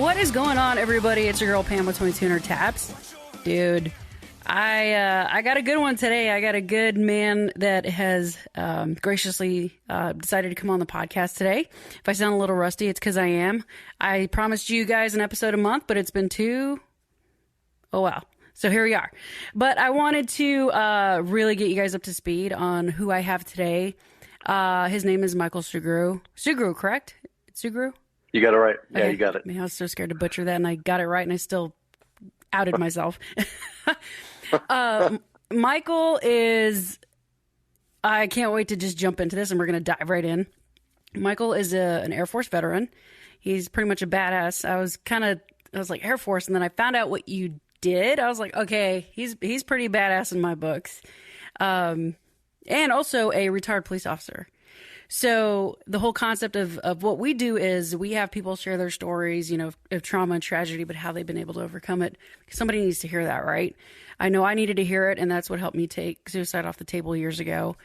What is going on, everybody? It's your girl Pam with 2200 Taps. Dude, I got a good one today. I got a good man that has graciously decided to come on the podcast today. If I sound a little rusty, it's because I am. I promised you guys an episode a month, but it's been two. Oh, wow. So here we are. But I wanted to really get you guys up to speed on who I have today. His name is Michael Sugrue. Sugrue, correct? Sugrue? You got it right. Yeah, okay. You got it. Man, I was so scared to butcher that, and I got it right, and I still outed myself. Michael is... I can't wait to just jump into this, and we're going to dive right in. Michael is an Air Force veteran. He's pretty much a badass. I was like, Air Force, and then I found out what you did. I was like, okay, he's pretty badass in my books. And also a retired police officer. So the whole concept of what we do is we have people share their stories, you know, of trauma and tragedy, but how they've been able to overcome it. Somebody needs to hear that, right? I know I needed to hear it, and that's what helped me take suicide off the table years ago.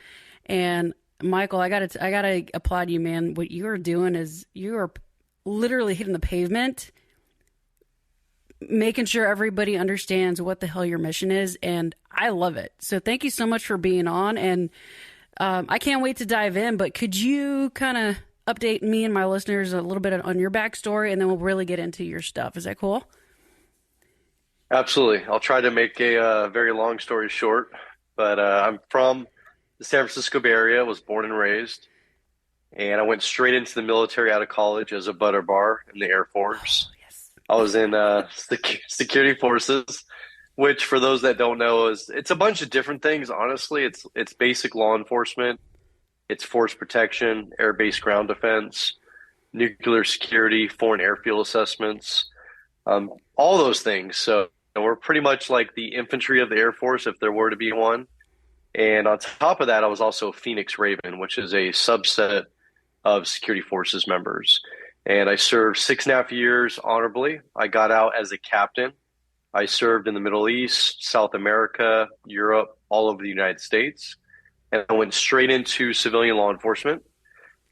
And Michael, I gotta applaud you, man. What you are doing is you are literally hitting the pavement, making sure everybody understands what the hell your mission is, and I love it. So thank you so much for being on, and I can't wait to dive in, but could you kind of update me and my listeners a little bit on your backstory, and then we'll really get into your stuff. Is that cool? Absolutely. I'll try to make a very long story short, but I'm from the San Francisco Bay Area, was born and raised, and I went straight into the military out of college as a butter bar in the Air Force. Oh, yes. I was in security forces, which for those that don't know it's a bunch of different things. Honestly, it's basic law enforcement, it's force protection, air base ground defense, nuclear security, foreign airfield assessments, all those things. So we're pretty much like the infantry of the Air Force if there were to be one. And on top of that, I was also a Phoenix Raven, which is a subset of security forces members. And I served 6.5 years honorably. I got out as a captain. I served in the Middle East, South America, Europe, all over the United States. And I went straight into civilian law enforcement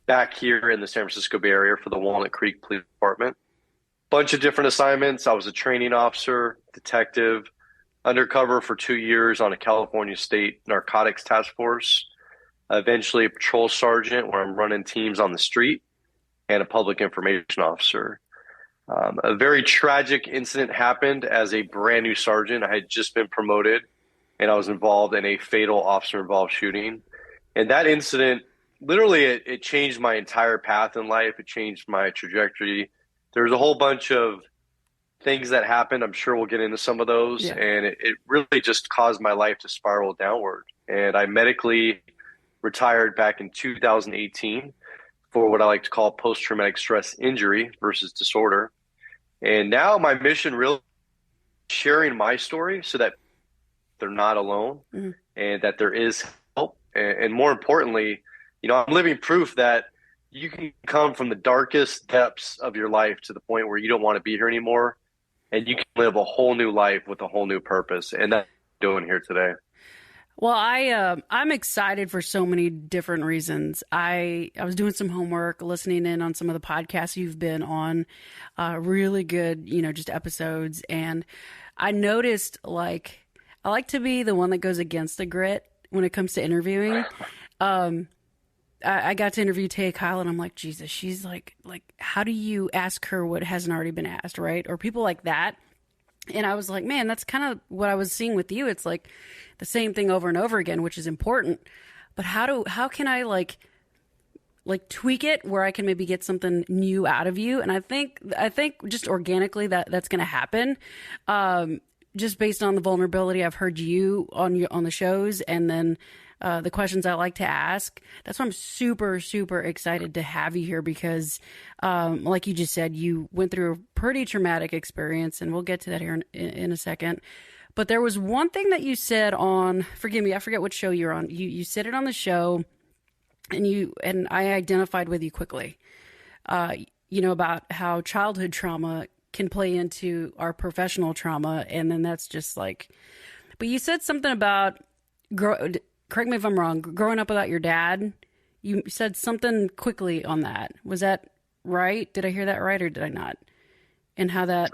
back here in the San Francisco Bay Area for the Walnut Creek Police Department. Bunch of different assignments. I was a training officer, detective, undercover for 2 years on a California State narcotics task force, eventually a patrol sergeant where I'm running teams on the street, and a public information officer. A very tragic incident happened as a brand new sergeant. I had just been promoted, and I was involved in a fatal officer-involved shooting. And that incident, literally, it changed my entire path in life. It changed my trajectory. There's a whole bunch of things that happened. I'm sure we'll get into some of those. Yeah. And it really just caused my life to spiral downward. And I medically retired back in 2018 for what I like to call post-traumatic stress injury versus disorder. And now my mission really is sharing my story so that they're not alone and that there is help. And more importantly, you know, I'm living proof that you can come from the darkest depths of your life to the point where you don't want to be here anymore, and you can live a whole new life with a whole new purpose. And that's what I'm doing here today. Well, I'm excited for so many different reasons. I was doing some homework, listening in on some of the podcasts you've been on, really good, you know, just episodes. And I noticed, like, I like to be the one that goes against the grit when it comes to interviewing. I got to interview Taya Kyle, and I'm like, Jesus, she's like, how do you ask her what hasn't already been asked, right? Or people like that. And I was like, man, that's kind of what I was seeing with you. It's like the same thing over and over again, which is important. But how can I like tweak it where I can maybe get something new out of you? And I think just organically that's going to happen. Just based on the vulnerability I've heard you on the shows, and then the questions I like to ask. That's why I'm super, super excited to have you here because, like you just said, you went through a pretty traumatic experience, and we'll get to that here in a second. But there was one thing that you said on, forgive me, I forget what show you're on. You said it on the show, and I identified with you quickly, you know, about how childhood trauma can play into our professional trauma. And then that's just like, but you said something about, correct me if I'm wrong, growing up without your dad. You said something quickly on that. Was that right? Did I hear that right, or did I not? and how that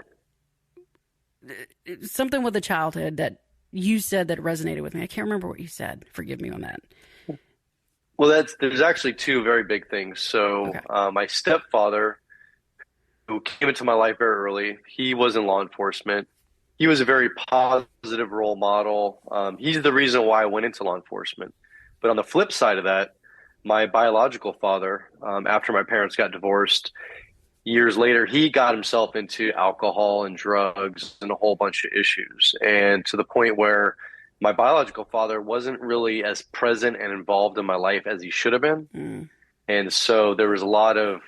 something with the childhood that you said that resonated with me. I can't remember what you said. Forgive me on that. Well, there's actually two very big things. So, Okay. my stepfather, who came into my life very early, he was in law enforcement. He was a very positive role model. He's the reason why I went into law enforcement. But on the flip side of that, my biological father, after my parents got divorced, years later, he got himself into alcohol and drugs and a whole bunch of issues. And to the point where my biological father wasn't really as present and involved in my life as he should have been. Mm. And so there was a lot of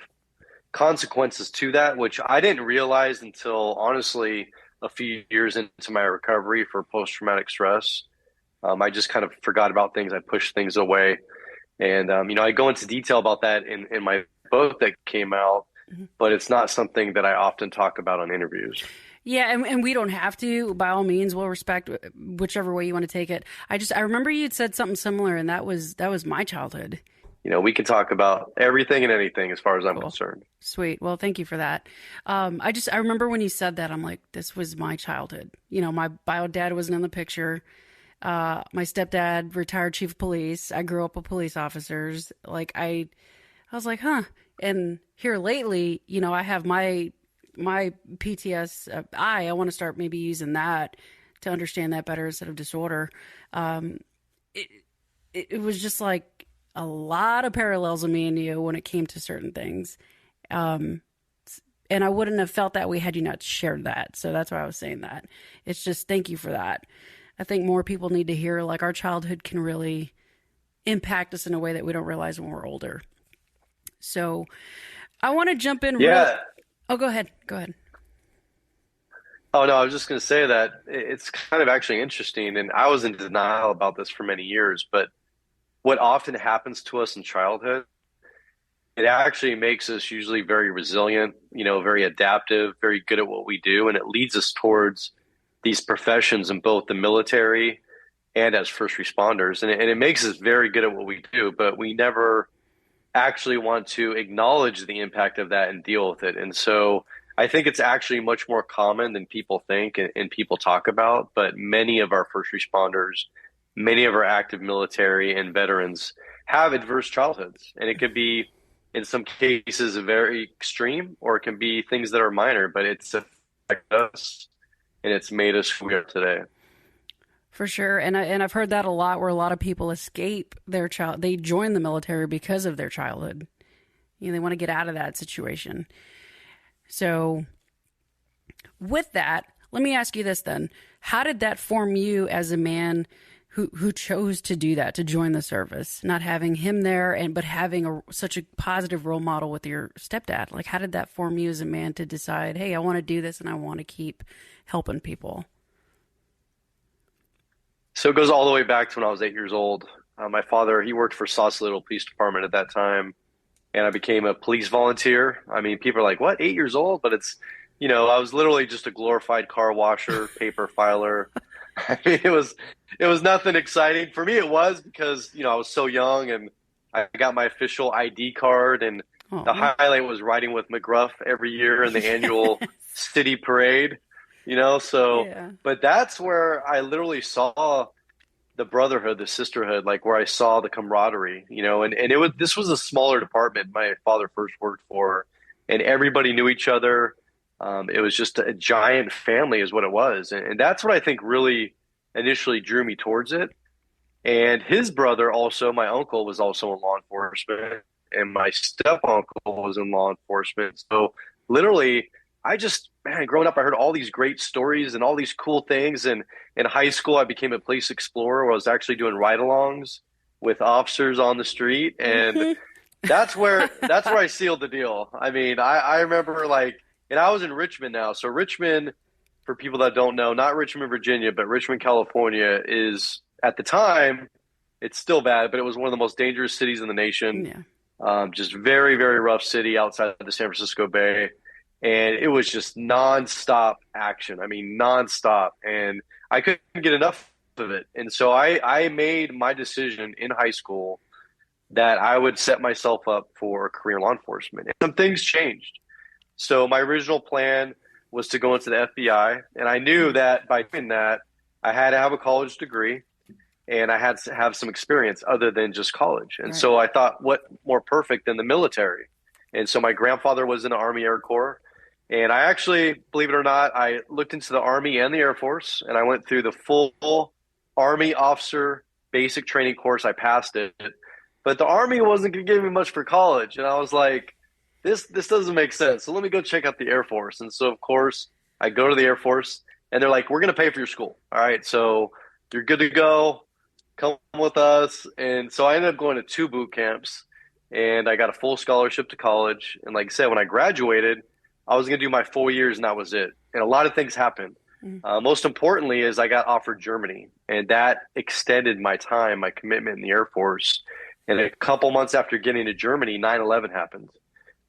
consequences to that, which I didn't realize until honestly a few years into my recovery for post traumatic stress. I just kind of forgot about things. I pushed things away. And, I go into detail about that in my book that came out, but it's not something that I often talk about on interviews. Yeah, and we don't have to. By all means, we'll respect whichever way you want to take it. I remember you'd said something similar, and that was my childhood. We can talk about everything and anything as far as I'm Cool. concerned. Sweet. Well, thank you for that. I remember when you said that, I'm like, this was my childhood. My bio dad wasn't in the picture. My stepdad, retired chief of police. I grew up with police officers. Like I was like, huh. And here lately, I have my PTS. I want to start maybe using that to understand that better instead of disorder. It was just like a lot of parallels of me and you when it came to certain things. And I wouldn't have felt that way had you not shared that. So that's why I was saying that. It's just thank you for that. I think more people need to hear like our childhood can really impact us in a way that we don't realize when we're older. So I want to jump in. Yeah. Oh, go ahead. Go ahead. Oh, no, I was just going to say that it's kind of actually interesting. And I was in denial about this for many years. But what often happens to us in childhood, it actually makes us usually very resilient, very adaptive, very good at what we do. And it leads us towards these professions in both the military and as first responders. And it makes us very good at what we do, but we never actually want to acknowledge the impact of that and deal with it. And so I think it's actually much more common than people think and people talk about. But many of our first responders, many of our active military and veterans have adverse childhoods. And it could be, in some cases, very extreme, or it can be things that are minor, but it's affected us and it's made us who we are today. For sure. And I've heard that a lot where a lot of people escape their child. They join the military because of their childhood. They want to get out of that situation. So with that, let me ask you this then. How did that form you as a man who chose to do that, to join the service, not having him there, but having such a positive role model with your stepdad? Like, how did that form you as a man to decide, hey, I want to do this and I want to keep helping people? So it goes all the way back to when I was 8 years old. My father, he worked for Sausalito Police Department at that time, and I became a police volunteer. I mean, people are like, what, 8 years old? But it's, I was literally just a glorified car washer, paper filer. I mean, it was nothing exciting. For me, it was because, I was so young and I got my official ID card, and the highlight was riding with McGruff every year in the annual city parade. Yeah. But that's where I literally saw the brotherhood, the sisterhood, like where I saw the camaraderie, and this was a smaller department my father first worked for, and everybody knew each other. It was just a giant family is what it was. And that's what I think really initially drew me towards it. And his brother also, my uncle, was also in law enforcement, and my step uncle was in law enforcement. So literally, growing up, I heard all these great stories and all these cool things. And in high school, I became a police explorer where I was actually doing ride-alongs with officers on the street. And that's where I sealed the deal. I mean, I remember and I was in Richmond now. So Richmond, for people that don't know, not Richmond, Virginia, but Richmond, California is, at the time, it's still bad, but it was one of the most dangerous cities in the nation. Yeah. Just very, very rough city outside of the San Francisco Bay. And it was just nonstop action. I mean, nonstop. And I couldn't get enough of it. And so I made my decision in high school that I would set myself up for a career in law enforcement. And some things changed. So my original plan was to go into the FBI. And I knew that by doing that, I had to have a college degree and I had to have some experience other than just college. And Right. so I thought, what more perfect than the military? And so my grandfather was in the Army Air Corps. And I actually, believe it or not, I looked into the Army and the Air Force, and I went through the full Army officer basic training course. I passed it, but the Army wasn't going to give me much for college. And I was like, this doesn't make sense. So let me go check out the Air Force. And so, of course, I go to the Air Force, and they're like, we're going to pay for your school. All right, so you're good to go. Come with us. And so I ended up going to 2 boot camps, and I got a full scholarship to college. And like I said, when I graduated, I was going to do my 4 years, and that was it. And a lot of things happened. Mm. Most importantly is I got offered Germany, and that extended my time, my commitment in the Air Force. And a couple months after getting to Germany, 9/11 happened.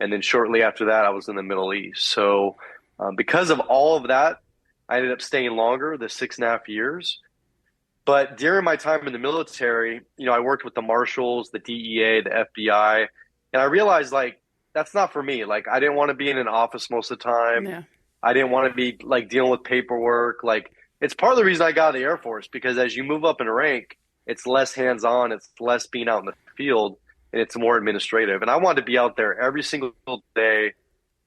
And then shortly after that, I was in the Middle East. So because of all of that, I ended up staying longer, the 6.5 years. But during my time in the military, I worked with the Marshals, the DEA, the FBI, and I realized like that's not for me. Like I didn't want to be in an office most of the time. Yeah. I didn't want to be like dealing with paperwork. Like it's part of the reason I got out of the Air Force because as you move up in rank, it's less hands-on, it's less being out in the field, and it's more administrative. And I wanted to be out there every single day,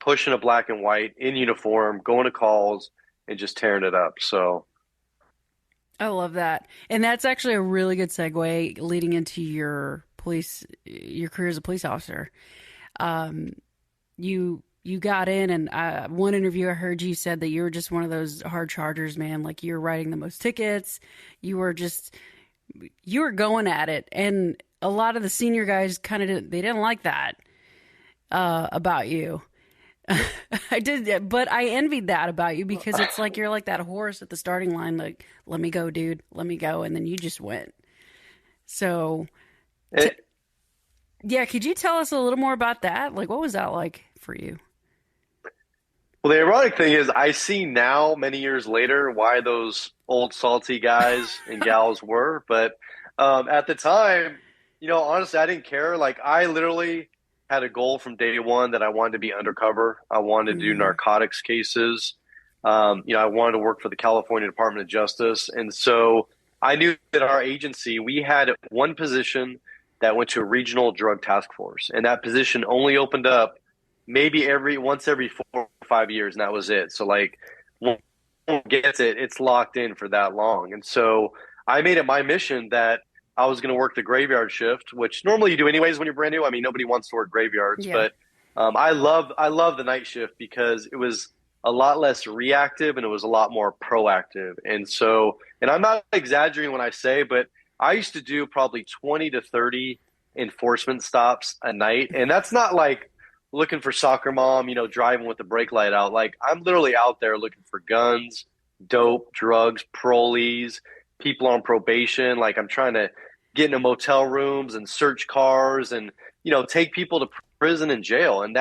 pushing a black and white in uniform, going to calls, and just tearing it up. So I love that. And that's actually a really good segue leading into your career as a police officer. Um, you got in, and one interview I heard you said that you were just one of those hard chargers, man. Like you were writing the most tickets. You were going at it, and a lot of the senior guys they didn't like that about you. I did, but I envied that about you because it's like you're like that horse at the starting line, like, let me go, dude, let me go. And then you just went. So, it, yeah, could you tell us a little more about that? Like, what was that like for you? well, the ironic thing is I see now, many years later, why those old salty guys and gals were. But at the time, honestly, I didn't care. Like I literally had a goal from day one that I wanted to be undercover. I wanted to do Mm, narcotics cases. I wanted to work for the California Department of Justice. And so I knew that our agency, we had one position that went to a regional drug task force. And that position only opened up maybe once every 4 or 5 years, and that was it. So like when one gets it, it's locked in for that long. And so I made it my mission that I was going to work the graveyard shift, which normally you do anyways when you're brand new. I mean, nobody wants to work graveyards, yeah. but I love the night shift because it was a lot less reactive and it was a lot more proactive. And so, and I'm not exaggerating when I say, but I used to do probably 20 to 30 enforcement stops a night, and that's not like looking for soccer mom, driving with the brake light out. Like I'm literally out there looking for guns, dope, drugs, parolees, people on probation. Like I'm trying to get into motel rooms and search cars and, take people to prison and jail. And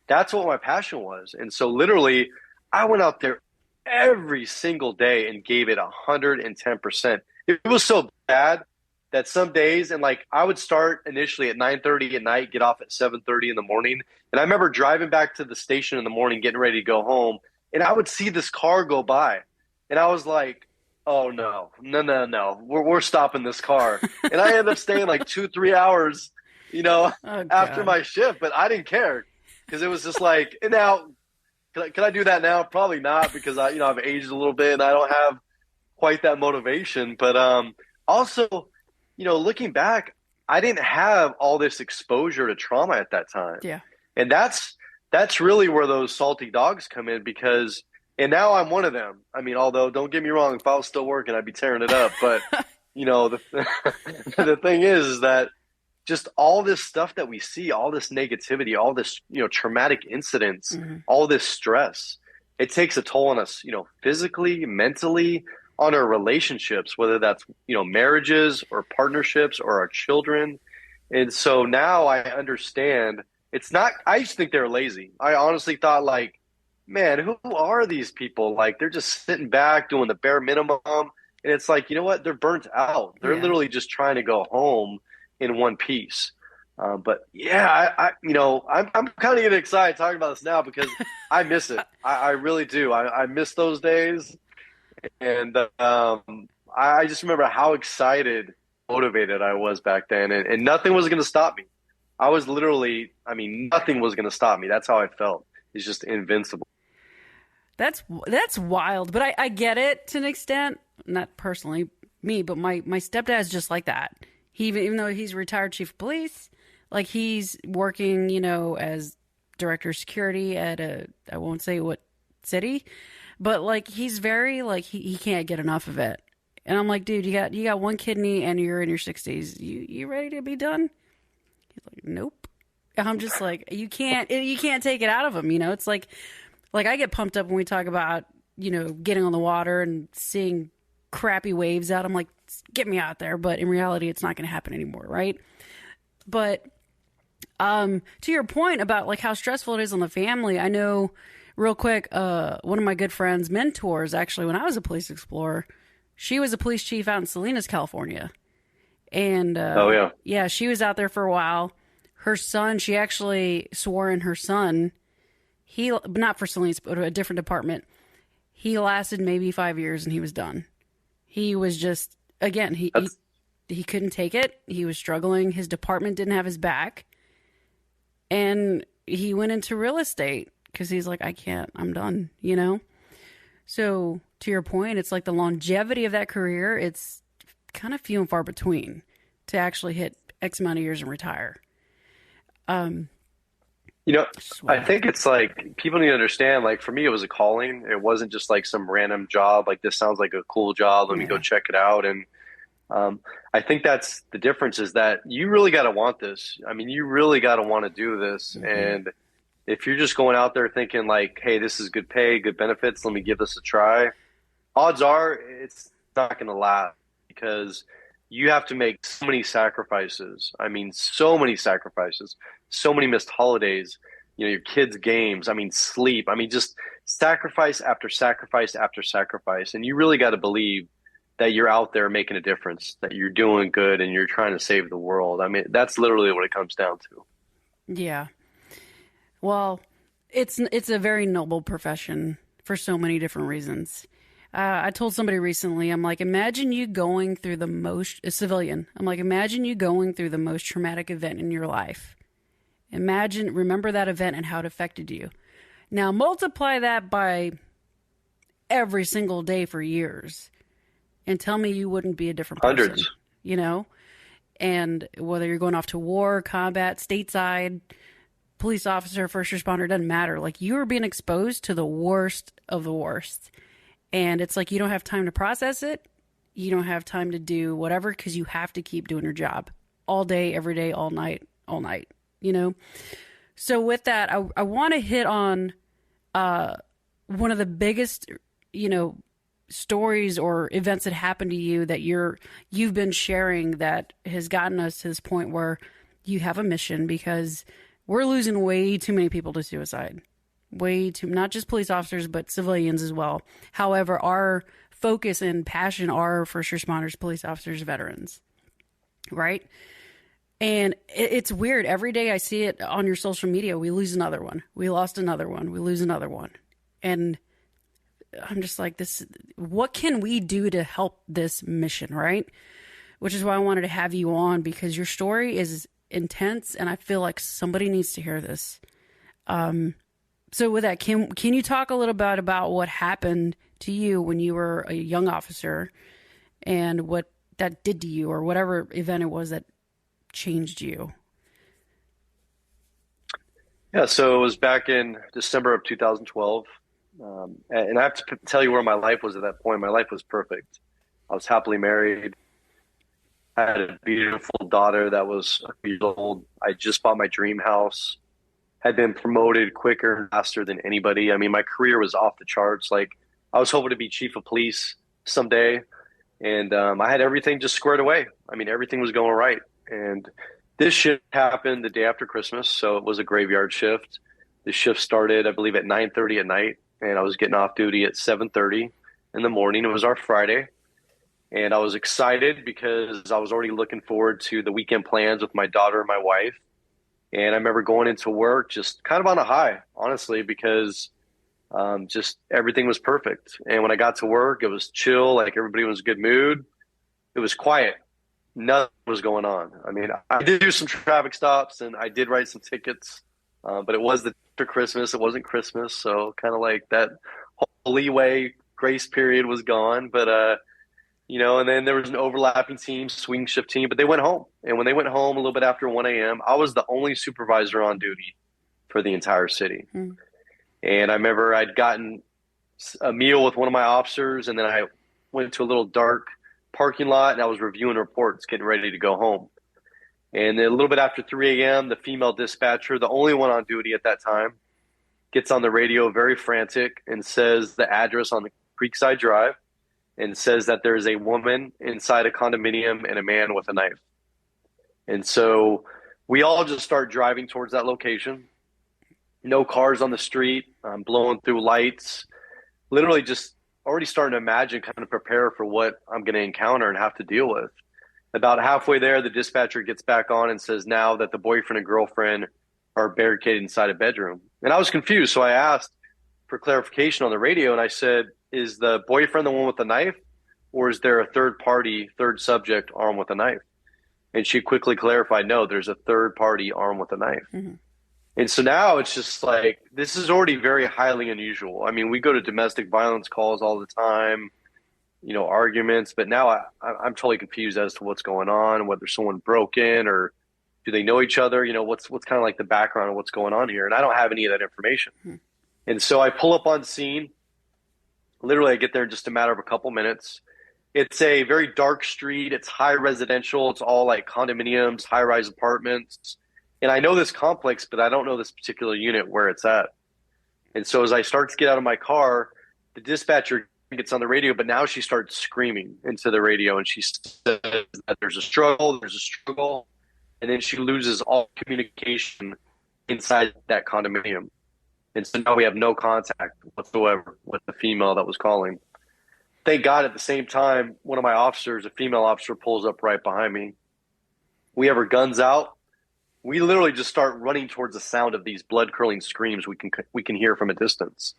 that's what my passion was. And so literally I went out there every single day and gave it 110%. It was so bad that some days, and like I would start initially at 9:30 at night, get off at 7:30 in the morning. And I remember driving back to the station in the morning, getting ready to go home, and I would see this car go by, and I was like, "Oh no, no, no, no, we're stopping this car." And I ended up staying like 2, 3 hours, Oh, after God. my shift, but I didn't care because it was just like, and now, can I do that now? Probably not because I've aged a little bit and I don't have quite that motivation. But also, looking back, I didn't have all this exposure to trauma at that time. Yeah. And that's really where those salty dogs come in because and now I'm one of them. I mean, although don't get me wrong, if I was still working, I'd be tearing it up. But the the thing is that just all this stuff that we see, all this negativity, all this, traumatic incidents, Hmm. all this stress, it takes a toll on us, physically, mentally, on our relationships, whether that's, marriages or partnerships or our children. And so now I understand it's not, I used to think they were lazy. I honestly thought like, man, who are these people? Like they're just sitting back doing the bare minimum. And it's like, you know what? They're burnt out. They're Yeah. literally just trying to go home in one piece. But yeah, I'm kind of getting excited talking about this now because I miss it. I really do. I miss those days, and I just remember how excited, motivated I was back then, and nothing was going to stop me. I was literally, I mean, nothing was going to stop me. That's how I felt. It's just invincible. That's wild, but I get it to an extent. Not personally me, but my stepdad's just like that. He even though he's retired chief of police, like he's working, as director of security at I won't say what city, but like he's very like he can't get enough of it. And I'm like, dude, you got one kidney and you're in your 60s. You ready to be done? He's like, nope. I'm just like, you can't take it out of him. It's like I get pumped up when we talk about, getting on the water and seeing crappy waves out. I'm like, get me out there. But in reality, it's not going to happen anymore. Right. But to your point about like how stressful it is on the family, I know real quick, one of my good friends, mentors, actually, when I was a police explorer, she was a police chief out in Salinas, California. And Oh yeah. yeah, she was out there for a while. Her son, she actually swore in her son. He, not for Salinas, but a different department. He lasted maybe 5 years and he was done. He was just, again, he couldn't take it. He was struggling. His department didn't have his back. And he went into real estate because he's like, I'm done. So to your point, it's like the longevity of that career, it's kind of few and far between to actually hit X amount of years and retire. I think it's like people need to understand, like for me, it was a calling. It wasn't just like some random job. Like this sounds like a cool job. Let me go check it out. And I think that's the difference is that you really got to want this. I mean, you really got to want to do this. Mm-hmm. And if you're just going out there thinking like, hey, this is good pay, good benefits, let me give this a try. Odds are it's not going to last because you have to make so many sacrifices. I mean, so many sacrifices, so many missed holidays, your kids' games, I mean, sleep. I mean, just sacrifice after sacrifice after sacrifice. And you really got to believe that you're out there making a difference, that you're doing good and you're trying to save the world. I mean, that's literally what it comes down to. Yeah. Well, it's a very noble profession for so many different reasons. I told somebody recently, I'm like, imagine you going through a civilian. I'm like, imagine you going through the most traumatic event in your life. Remember that event and how it affected you. Now multiply that by every single day for years and tell me you wouldn't be a different person. Hundreds. And whether you're going off to war, combat, stateside, police officer, first responder, doesn't matter. Like you are being exposed to the worst of the worst. And it's like you don't have time to process it. You don't have time to do whatever because you have to keep doing your job all day, every day, all night. So with that, I want to hit on one of the biggest, stories or events that happened to you that you've been sharing that has gotten us to this point where you have a mission because we're losing way too many people to suicide. Way too, not just police officers, but civilians as well. However, our focus and passion are first responders, police officers, veterans, right? And it's weird. Every day I see it on your social media. We lose another one. We lost another one. We lose another one. And I'm just like, what can we do to help this mission, right? Which is why I wanted to have you on because your story is intense and I feel like somebody needs to hear this. So with that, can you talk a little bit about what happened to you when you were a young officer and what that did to you or whatever event it was that changed you? Yeah, so it was back in December of 2012. And I have to tell you where my life was at that point. My life was perfect. I was happily married. I had a beautiful daughter that was a few years old. I just bought my dream house. Had been promoted quicker and faster than anybody. I mean, my career was off the charts. Like, I was hoping to be chief of police someday. And I had everything just squared away. I mean, everything was going right. And this shift happened the day after Christmas, so it was a graveyard shift. The shift started, I believe, at 9:30 at night, and I was getting off duty at 7:30 in the morning. It was our Friday. And I was excited because I was already looking forward to the weekend plans with my daughter and my wife. And I remember going into work just kind of on a high, honestly, because just everything was perfect. And when I got to work, it was chill, like everybody was in a good mood. It was quiet. Nothing was going on. I mean, I did do some traffic stops and I did write some tickets, but it was the after Christmas. It wasn't Christmas, so kind of like that whole leeway grace period was gone. But and then there was an overlapping team, swing shift team, but they went home. And when they went home a little bit after 1 a.m., I was the only supervisor on duty for the entire city. Hmm. And I remember I'd gotten a meal with one of my officers, and then I went to a little dark parking lot and I was reviewing reports, getting ready to go home. And then a little bit after 3 a.m., the female dispatcher, the only one on duty at that time, gets on the radio very frantic and says the address on the Creekside Drive and says that there's a woman inside a condominium and a man with a knife. And so we all just start driving towards that location. No cars on the street, blowing through lights, literally just already starting to imagine, kind of prepare for what I'm going to encounter and have to deal with. About halfway there, the dispatcher gets back on and says now that the boyfriend and girlfriend are barricaded inside a bedroom. And I was confused, so I asked for clarification on the radio, and I said, is the boyfriend the one with the knife, or is there a third party, third subject armed with a knife? And she quickly clarified, no, there's a third party armed with a knife. Mm-hmm. And so now it's just like, this is already very highly unusual. I mean, we go to domestic violence calls all the time, arguments, but now I'm totally confused as to what's going on, whether someone broke in or do they know each other? What's kind of like the background of what's going on here. And I don't have any of that information. Hmm. And so I pull up on scene. Literally, I get there in just a matter of a couple minutes. It's a very dark street. It's high residential. It's all like condominiums, high-rise apartments. And I know this complex, but I don't know this particular unit where it's at. And so as I start to get out of my car, the dispatcher gets on the radio, but now she starts screaming into the radio. And she says that there's a struggle. And then she loses all communication inside that condominium. And so now we have no contact whatsoever with the female that was calling. Thank God at the same time, one of my officers, a female officer, pulls up right behind me. We have our guns out. We literally just start running towards the sound of these blood-curdling screams we can hear from a distance.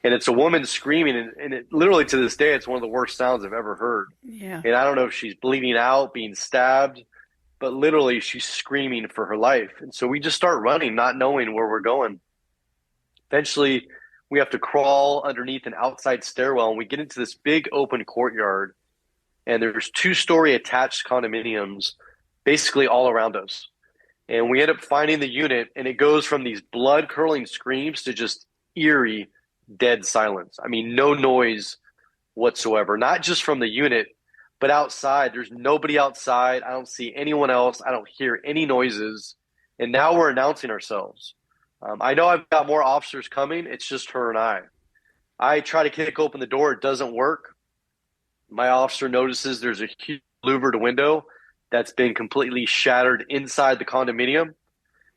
And it's a woman screaming, and it literally to this day, it's one of the worst sounds I've ever heard. Yeah. And I don't know if she's bleeding out, being stabbed, but literally she's screaming for her life. And so we just start running, not knowing where we're going. Eventually, we have to crawl underneath an outside stairwell, and we get into this big open courtyard, and there's 2-story attached condominiums basically all around us. And we end up finding the unit, and it goes from these blood-curdling screams to just eerie, dead silence. I mean, no noise whatsoever, not just from the unit, but outside. There's nobody outside. I don't see anyone else. I don't hear any noises. And now we're announcing ourselves. I know I've got more officers coming. It's just her and I. I try to kick open the door. It doesn't work. My officer notices there's a huge louvered window that's been completely shattered inside the condominium.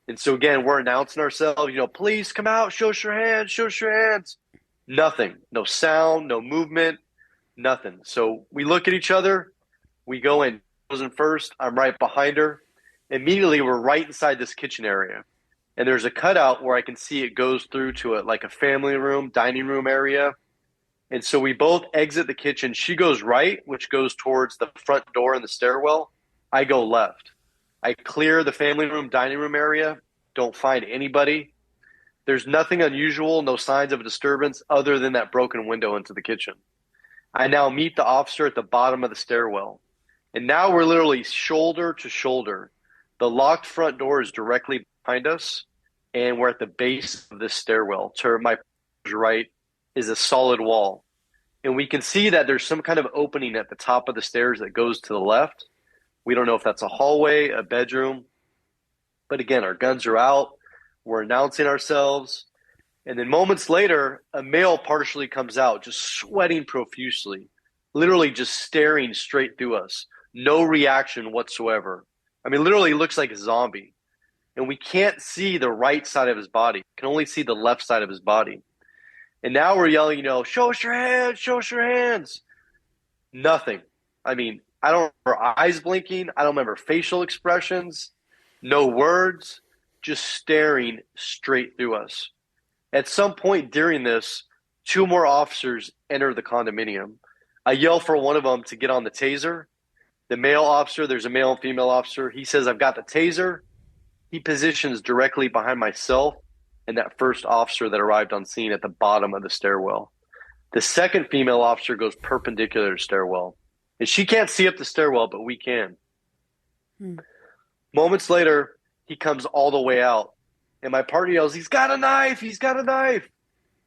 And so again, we're announcing ourselves, please come out, show us your hands, show us your hands. Nothing, no sound, no movement, nothing. So we look at each other, we go in. Goes in first, I'm right behind her. Immediately, we're right inside this kitchen area. And there's a cutout where I can see it goes through to like a family room, dining room area. And so we both exit the kitchen. She goes right, which goes towards the front door and the stairwell. I go left. I clear the family room, dining room area. Don't find anybody. There's nothing unusual, no signs of a disturbance other than that broken window into the kitchen. I now meet the officer at the bottom of the stairwell. And now we're literally shoulder to shoulder. The locked front door is directly behind us, and we're at the base of this stairwell. To my right is a solid wall. And we can see that there's some kind of opening at the top of the stairs that goes to the left. We don't know if that's a hallway, a bedroom. But again, our guns are out. We're announcing ourselves. And then moments later, a male partially comes out, just sweating profusely, literally just staring straight through us. No reaction whatsoever. I mean, literally looks like a zombie. And we can't see the right side of his body. We can only see the left side of his body. And now we're yelling, show us your hands, show us your hands. Nothing. I mean, I don't remember eyes blinking. I don't remember facial expressions. No words. just staring straight through us. At some point during this, two more officers enter the condominium. I yell for one of them to get on the taser. The male officer, there's a male and female officer, he says, I've got the taser. He positions directly behind myself and that first officer that arrived on scene at the bottom of the stairwell. The second female officer goes perpendicular to the stairwell. And she can't see up the stairwell, but we can. Moments later, he comes all the way out. And my partner yells, he's got a knife! He's got a knife!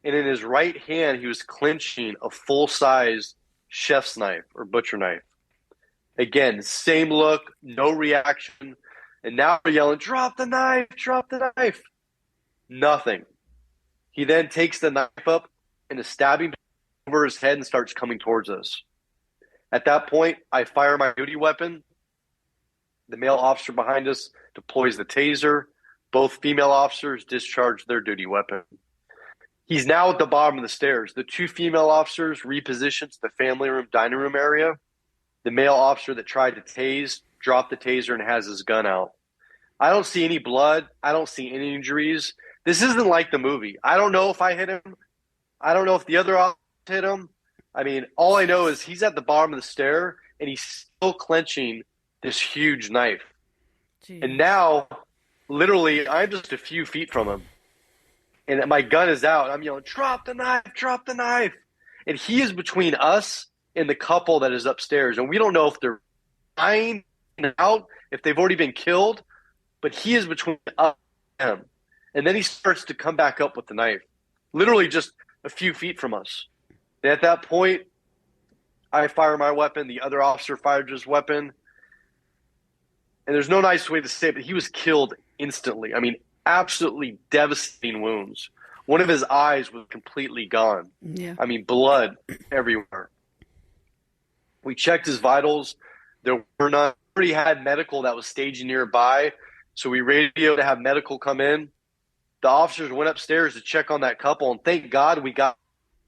And in his right hand, he was clenching a full-size chef's knife or butcher knife. Again, same look, no reaction. And now we're yelling, drop the knife, drop the knife. Nothing. He then takes the knife up and is stabbing over his head and starts coming towards us. At that point, I fire my duty weapon. The male officer behind us deploys the taser. Both female officers discharge their duty weapon. He's now at the bottom of the stairs. The two female officers reposition to the family room, dining room area. The male officer that tried to tase dropped the taser and has his gun out. I don't see any blood. I don't see any injuries. This isn't like the movie. I don't know if I hit him. I don't know if the other officer hit him. I mean, all I know is he's at the bottom of the stair and he's still clenching this huge knife. Jeez. And now, literally, I'm just a few feet from him. And my gun is out. I'm yelling, drop the knife, drop the knife. And he is between us and the couple that is upstairs. And we don't know if they're dying out, if they've already been killed, but he is between us and him. And then he starts to come back up with the knife, literally just a few feet from us. And at that point, I fire my weapon. The other officer fired his weapon. And there's no nice way to say it, but he was killed instantly. I mean, absolutely devastating wounds. One of his eyes was completely gone. Yeah. I mean, blood everywhere. We checked his vitals. There were none. We already had medical that was staging nearby, so we radioed to have medical come in. The officers went upstairs to check on that couple, and thank God we got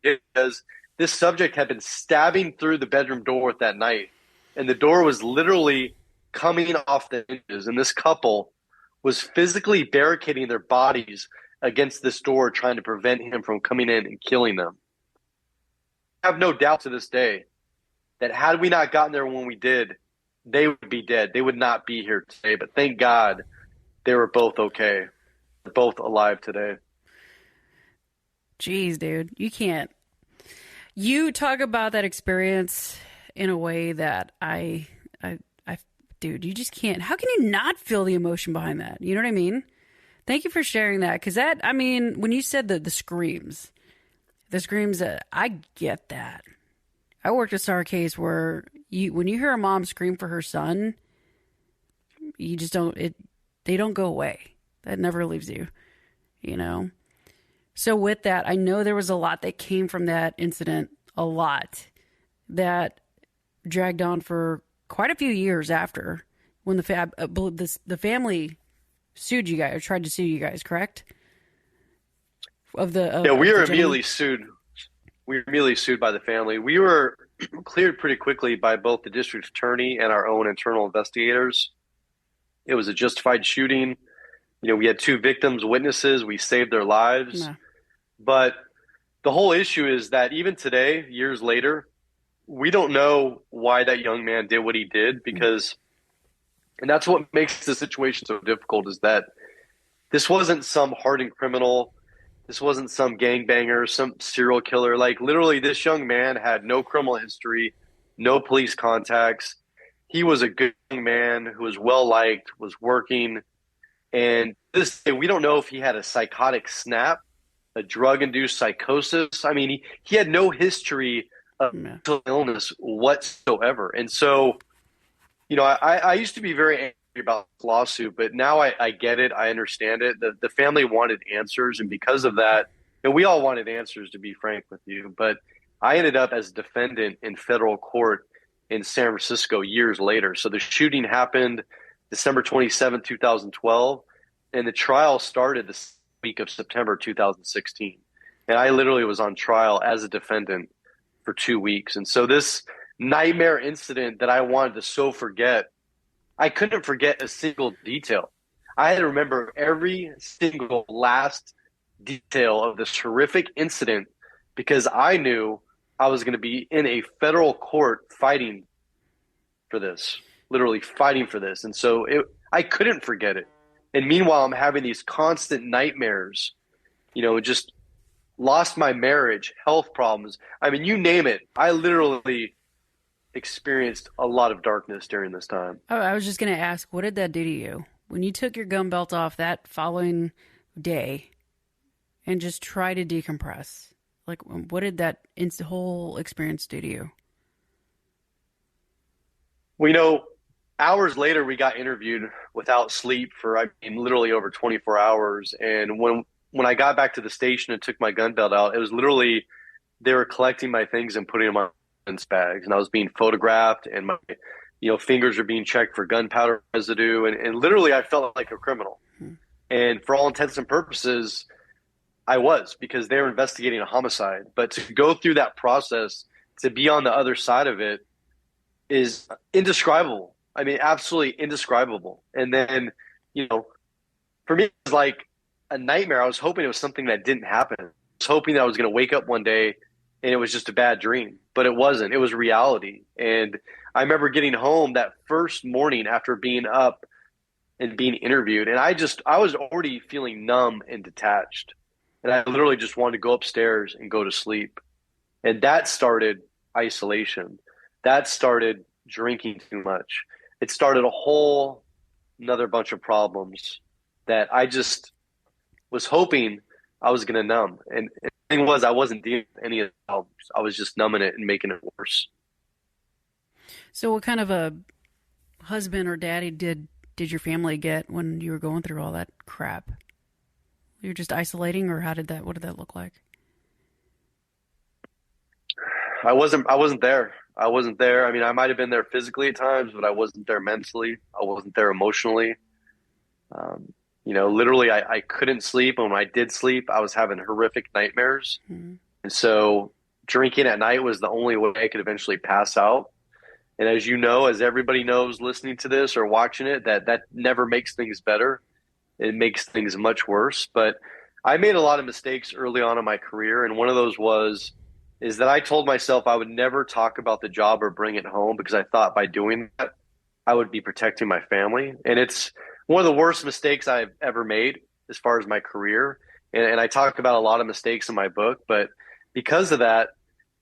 it because this subject had been stabbing through the bedroom door that night, and the door was literally coming off the hinges, and this couple was physically barricading their bodies against this door, trying to prevent him from coming in and killing them. I have no doubt to this day that had we not gotten there when we did, they would be dead. They would not be here today. But thank God they were both okay. They're both alive today. Jeez, dude. You can't. You talk about that experience in a way that dude, you just can't. How can you not feel the emotion behind that? You know what I mean? Thank you for sharing that. Because that, I mean, when you said the screams, I get that. I worked a SAR case where when you hear a mom scream for her son, you just they don't go away. That never leaves you, you know? So with that, I know there was a lot that came from that incident, a lot that dragged on for quite a few years after when the family sued you guys or tried to sue you guys, correct? We were immediately sued. We were immediately sued by the family. We were cleared pretty quickly by both the district attorney and our own internal investigators. It was a justified shooting. You know, we had two victims, witnesses. We saved their lives. Nah. But the whole issue is that even today, years later, we don't know why that young man did what he did because, and that's what makes the situation so difficult, is that this wasn't some hardened criminal. This wasn't some gangbanger, some serial killer. Like, literally, this young man had no criminal history, no police contacts. He was a good young man who was well-liked, was working. And this day, we don't know if he had a psychotic snap, a drug-induced psychosis. I mean, he had no history of mental illness whatsoever. And so, you know, I used to be very angry about this lawsuit, but now I get it. I understand it. The family wanted answers. And because of that, and we all wanted answers, to be frank with you, but I ended up as a defendant in federal court in San Francisco years later. So the shooting happened December 27, 2012, and the trial started the week of September 2016. And I literally was on trial as a defendant for 2 weeks. And so this nightmare incident that I wanted to so forget, I couldn't forget a single detail. I had to remember every single last detail of this horrific incident because I knew I was going to be in a federal court fighting for this, literally fighting for this. And so I couldn't forget it. And meanwhile, I'm having these constant nightmares, just lost my marriage, health problems. I mean, you name it. I literally experienced a lot of darkness during this time. Oh, I was just going to ask, what did that do to you when you took your gun belt off that following day and just try to decompress? Like, what did that whole experience do to you? Well, hours later, we got interviewed without sleep for, I mean, literally over 24 hours. And when I got back to the station and took my gun belt out, it was literally they were collecting my things and putting them in my evidence bags, and I was being photographed, and my fingers were being checked for gunpowder residue, and literally I felt like a criminal. Hmm. And for all intents and purposes, I was, because they were investigating a homicide. But to go through that process, to be on the other side of it, is indescribable. I mean, absolutely indescribable. And then, for me, it was like a nightmare. I was hoping it was something that didn't happen. I was hoping that I was going to wake up one day and it was just a bad dream, but it wasn't. It was reality. And I remember getting home that first morning after being up and being interviewed, and I was already feeling numb and detached. And I literally just wanted to go upstairs and go to sleep. And that started isolation. That started drinking too much. It started a whole another bunch of problems that I just was hoping I was going to numb. And the thing was, I wasn't dealing with any of the problems. I was just numbing it and making it worse. So what kind of a husband or daddy did your family get when you were going through all that crap? You're just isolating, or what did that look like? I wasn't there. I wasn't there. I mean, I might have been there physically at times, but I wasn't there mentally. I wasn't there emotionally. Literally, I couldn't sleep. And when I did sleep, I was having horrific nightmares. Mm-hmm. And so drinking at night was the only way I could eventually pass out. And as you know, as everybody knows listening to this or watching it, that never makes things better. It makes things much worse. But I made a lot of mistakes early on in my career. And one of those is that I told myself I would never talk about the job or bring it home, because I thought by doing that, I would be protecting my family. And it's one of the worst mistakes I've ever made as far as my career. And I talk about a lot of mistakes in my book, but because of that,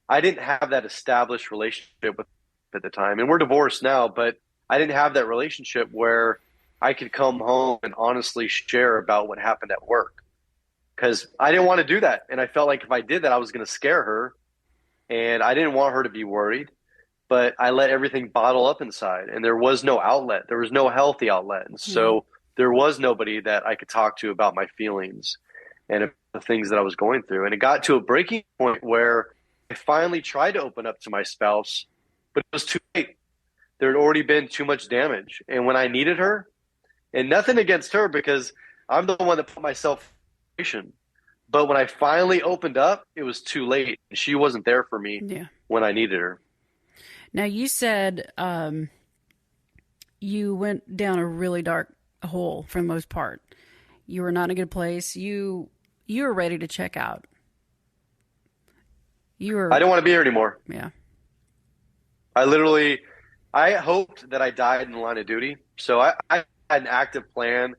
I didn't have that established relationship with at the time. And we're divorced now, but I didn't have that relationship where I could come home and honestly share about what happened at work, because I didn't want to do that. And I felt like if I did that, I was going to scare her, and I didn't want her to be worried. But I let everything bottle up inside, and there was no outlet. There was no healthy outlet. And so there was nobody that I could talk to about my feelings and the things that I was going through. And it got to a breaking point where I finally tried to open up to my spouse, but it was too late. There had already been too much damage. And when I needed her, and nothing against her, because I'm the one that put myself in a situation, but when I finally opened up, it was too late. She wasn't there for me when I needed her. Now, you said you went down a really dark hole for the most part. You were not in a good place. You were ready to check out. I didn't want to be here anymore. Yeah. I hoped that I died in the line of duty. So I had an active plan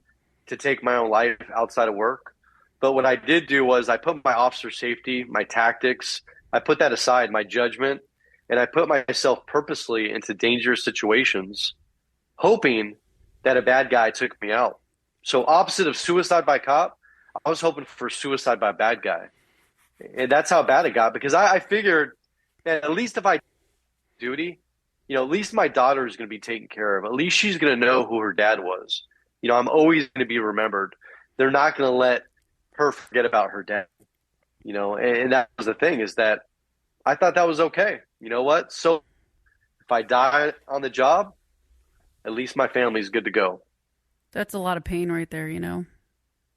to take my own life outside of work. But what I did do was I put my officer safety, my tactics, I put that aside, my judgment, and I put myself purposely into dangerous situations, hoping that a bad guy took me out. So opposite of suicide by cop, I was hoping for suicide by bad guy. And that's how bad it got, because I figured that at least if I duty, at least my daughter is going to be taken care of. At least she's going to know who her dad was. I'm always going to be remembered. They're not going to let her forget about her dad. And that was the thing, is that I thought that was okay. You know what? So if I die on the job, at least my family's good to go. That's a lot of pain right there,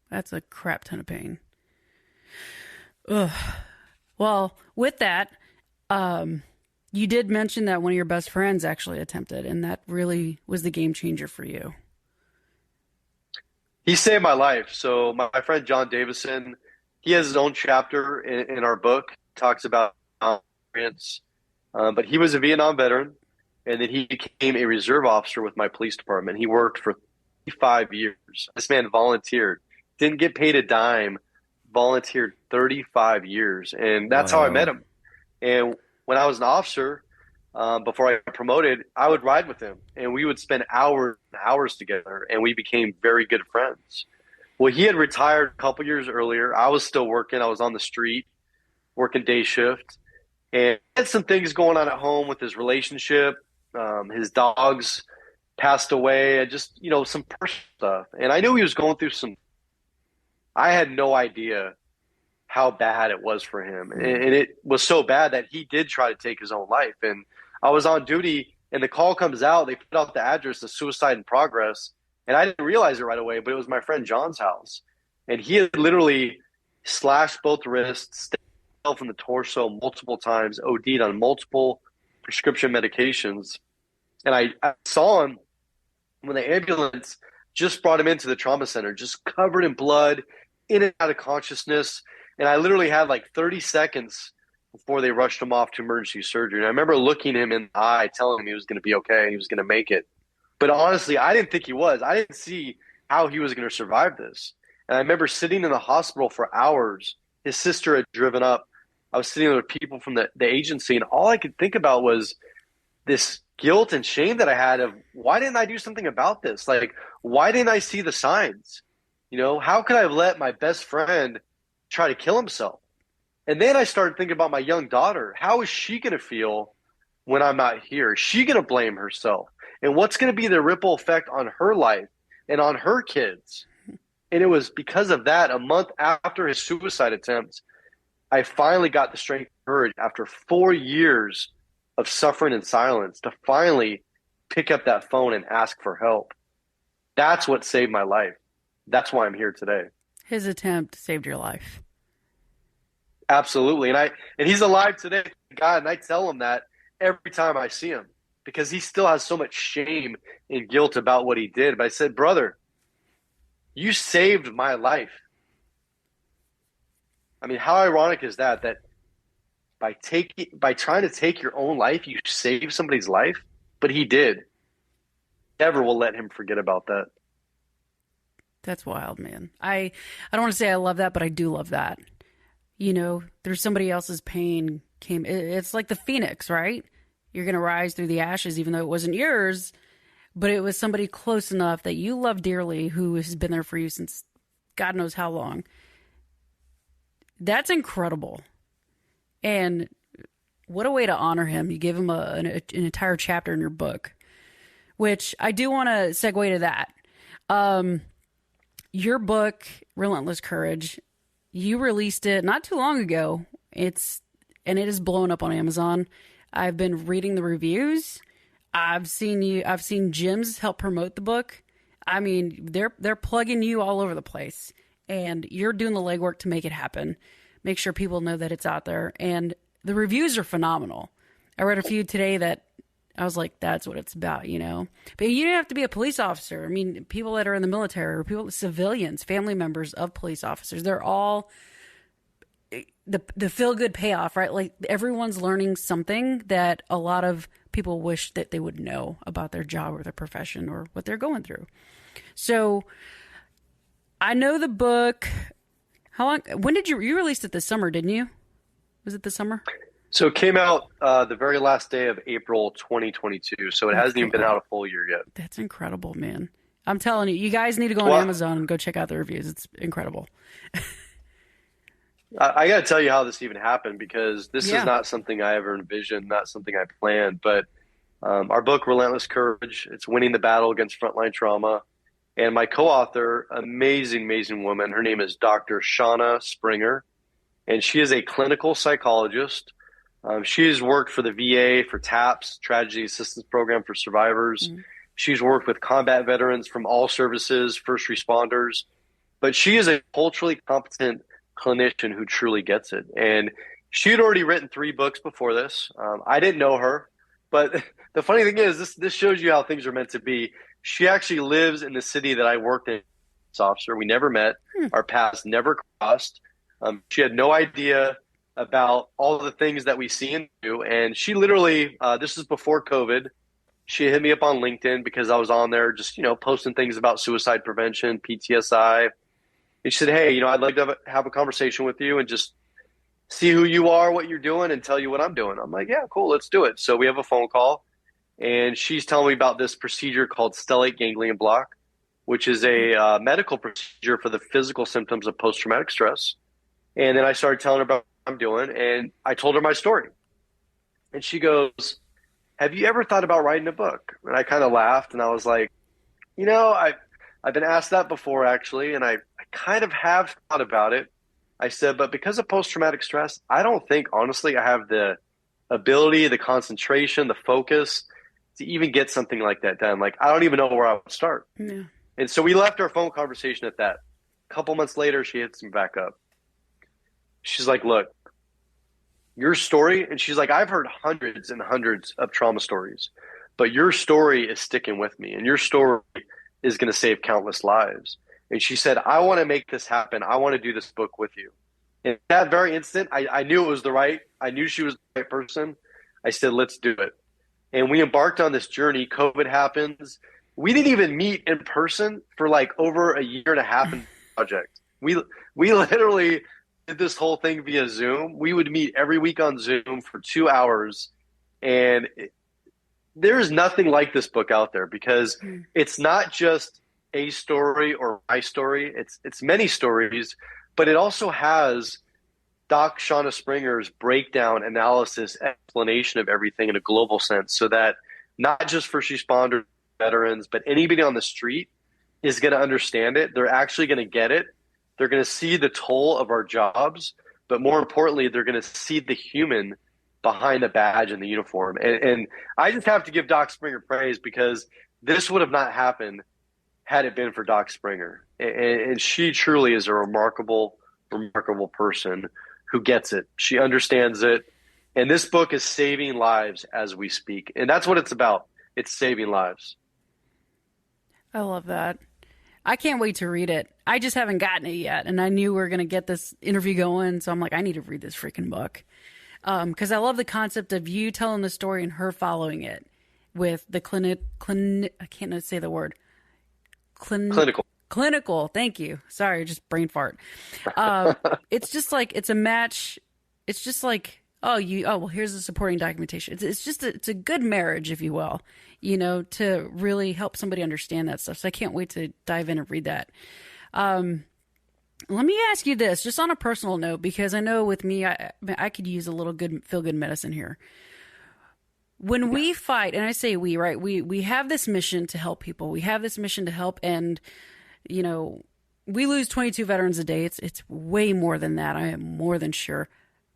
That's a crap ton of pain. Ugh. Well, with that, you did mention that one of your best friends actually attempted, and that really was the game changer for you. He saved my life. So my friend John Davison, he has his own chapter in our book, talks about experience. But he was a Vietnam veteran, and then he became a reserve officer with my police department. He worked for 35 years. This man volunteered, didn't get paid a dime, volunteered 35 years, and that's how I met Wow. him. And when I was an officer, before I got promoted, I would ride with him, and we would spend hours and hours together, and we became very good friends. Well, he had retired a couple years earlier. I was still working. I was on the street working day shift, and he had some things going on at home with his relationship. His dogs passed away, and just some personal stuff. And I knew he was going through some. I had no idea how bad it was for him. And Mm. it was so bad that he did try to take his own life. And I was on duty, and the call comes out. They put out the address of suicide in progress. And I didn't realize it right away, but it was my friend John's house. And he had literally slashed both wrists, stabbed himself in the torso multiple times, OD'd on multiple prescription medications. And I saw him when the ambulance just brought him into the trauma center, just covered in blood, in and out of consciousness. And I literally had like 30 seconds before they rushed him off to emergency surgery. And I remember looking him in the eye, telling him he was going to be okay, he was going to make it. But honestly, I didn't think he was. I didn't see how he was going to survive this. And I remember sitting in the hospital for hours. His sister had driven up. I was sitting with people from the agency, and all I could think about was this guilt and shame that I had of why didn't I do something about this? Like, why didn't I see the signs? How could I have let my best friend try to kill himself? And then I started thinking about my young daughter. How is she going to feel when I'm not here? Is she going to blame herself? And what's going to be the ripple effect on her life and on her kids? And it was because of that, a month after his suicide attempt, I finally got the strength and courage after 4 years of suffering in silence to finally pick up that phone and ask for help. That's what saved my life. That's why I'm here today. His attempt saved your life. Absolutely. And he's alive today, God, and I tell him that every time I see him because he still has so much shame and guilt about what he did. But I said, brother, you saved my life. I mean, how ironic is that by trying to take your own life, you save somebody's life? But he did. Never will let him forget about that. That's wild, man. I don't want to say I love that, but I do love that. There's somebody else's pain it's like the phoenix, right? You're going to rise through the ashes, even though it wasn't yours, but it was somebody close enough that you love dearly who has been there for you since God knows how long. That's incredible. And what a way to honor him. You give him an entire chapter in your book, which I do want to segue to that. Your book, Relentless Courage, you released it not too long ago. It is blown up on Amazon. I've been reading the reviews. I've seen Jim's help promote the book. I mean, they're plugging you all over the place, and you're doing the legwork to make it happen. Make sure people know that it's out there, and the reviews are phenomenal. I read a few today that I was like, that's what it's about, But you don't have to be a police officer. I mean, people that are in the military or civilians, family members of police officers, they're all the feel good payoff, right? Like everyone's learning something that a lot of people wish that they would know about their job or their profession or what they're going through. So I know the book. How long? When did you released it this summer? Didn't you? Was it this summer? So it came out the very last day of April 2022. So it hasn't even been out a full year yet. That's incredible, man. I'm telling you, you guys need to go on Amazon and go check out the reviews. It's incredible. I got to tell you how this even happened because this is not something I ever envisioned, not something I planned. But our book, Relentless Courage, it's winning the battle against frontline trauma. And my co-author, amazing, amazing woman, her name is Dr. Shauna Springer, and she is a clinical psychologist. She has worked for the VA for TAPS, Tragedy Assistance Program for Survivors. Mm-hmm. She's worked with combat veterans from all services, first responders. But she is a culturally competent clinician who truly gets it. And she had already written 3 books before this. I didn't know her. But the funny thing is, this shows you how things are meant to be. She actually lives in the city that I worked in officer. We never met. Hmm. Our paths never crossed. She had no idea about all the things that we see and do. And she literally, this is before COVID. She hit me up on LinkedIn because I was on there just, posting things about suicide prevention, PTSI. And she said, hey, I'd like to have a conversation with you and just see who you are, what you're doing, and tell you what I'm doing. I'm like, yeah, cool, let's do it. So we have a phone call, and she's telling me about this procedure called stellate ganglion block, which is a medical procedure for the physical symptoms of post-traumatic stress. And then I started telling her about what I'm doing, and I told her my story. And she goes, have you ever thought about writing a book? And I kind of laughed, and I was like, I've been asked that before, actually, and I kind of have thought about it. I said, but because of post-traumatic stress, I don't think, honestly, I have the ability, the concentration, the focus to even get something like that done. Like, I don't even know where I would start. Yeah. And so we left our phone conversation at that. A couple months later, she hits me back up. She's like, look, your story, and she's like, I've heard hundreds and hundreds of trauma stories, but your story is sticking with me, and your story is going to save countless lives. And she said, I want to make this happen. I want to do this book with you. And that very instant, I knew it was I knew she was the right person. I said, let's do it. And we embarked on this journey. COVID happens. We didn't even meet in person for like over a year and a half in the project. We literally did this whole thing via Zoom. We would meet every week on Zoom for 2 hours. And there is nothing like this book out there because it's not just a story or my story. It's many stories, but it also has Doc Shauna Springer's breakdown, analysis, explanation of everything in a global sense, so that not just first responders, veterans, but anybody on the street is going to understand it. They're actually going to get it. They're going to see the toll of our jobs, but more importantly, they're going to see the human behind the badge and the uniform. And I just have to give Doc Springer praise because this would have not happened had it been for Doc Springer. And she truly is a remarkable, remarkable person who gets it. She understands it. And this book is saving lives as we speak. And that's what it's about. It's saving lives. I love that. I can't wait to read it. I just haven't gotten it yet. And I knew we were going to get this interview going. So I'm like, I need to read this freaking book. Because I love the concept of you telling the story and her following it with the I can't say the word. Clinical. Thank you. Sorry, just brain fart. It's just like, it's a match. It's just like, well, here's the supporting documentation. It's a good marriage, if you will, to really help somebody understand that stuff. So I can't wait to dive in and read that. Let me ask you this, just on a personal note, because I know with me, I could use a little feel-good medicine here. When we fight, and I say we, right? We have this mission to help people. We have this mission to help, and we lose 22 veterans a day. It's way more than that. I am more than sure.